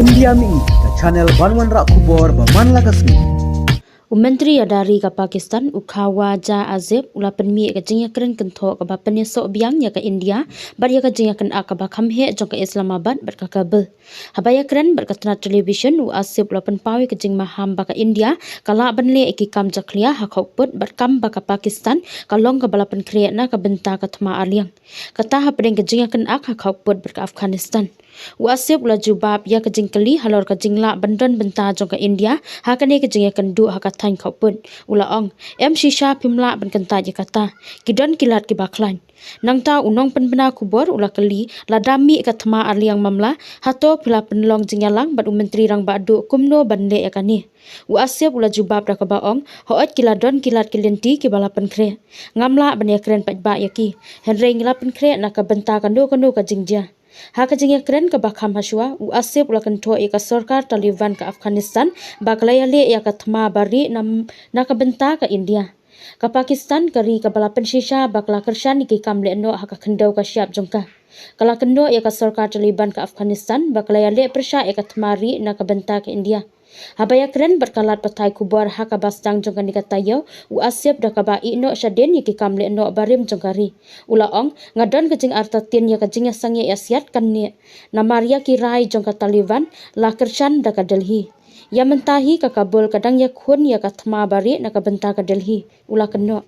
India mi ka channel banwan rak kubor ba man lagasmi. Menteri dari ke Pakistan Ukhawa Ja Azib ula penmi ke jingya keren kentho ke bapanya sok biang ya ke India bar ya ke jingya ken ak ba khamhe jong ke Islamabad bar ka Kabul habaya keren bar ka tna television u Azib ula penpawi ke jing maham ba ke India kala banle iki kam jaklia ha khokput bar kam ba ka Pakistan kalong ke balapan kriya na ka benta ka thma aliang kata ha pedeng ke jingya ken ak ha khokput bar ka Afghanistan Wasip ula jubab ya ke jingkeli halor ke jingla bandon benta jong ke India ha kane ke jingya ken du ha ka thain khopun ula ong em shisha pimla ban kenta je kata kidon kilat ki baklan nangta unong penbena kubor ula keli ladami ka thma aliang mamla hato pila penlong jingyalang bat menteri rang badu kumno banle yakani Wasip ula jubab ra ka baong hoot kiladon kilat kilenti ki balapan kre ngamla ban yakren pajba yaki henre ngilapan kre na ka benta kanu ka jingja Haka jingya keren ke bakham haswa u asip ula kentho ika sarkar Taliban ke Afghanistan baklayale ya ka thma bari na ka benta ka India ka Pakistan kari ka balapan shisha bakla kershan ki kamle no haka khendau ka siap jongka kala kendo ya ka sarkar Taliban ke Afghanistan baklayale persha ya ka thmari na ka benta ka India Habaya keren berkalat patai kubur haka bastang jongkan ni katayo u asyap da kaba ino syaden yaki kamle no barim jongkari ula ong ngadon kejing arta tin ya kejing sangye asyat kan ni namaria kirai jongka Taliban la kershan da ka Delhi ya mentahi ka Kabul kadang ya khun ya ka thma bari na ka benta ka Delhi ula keno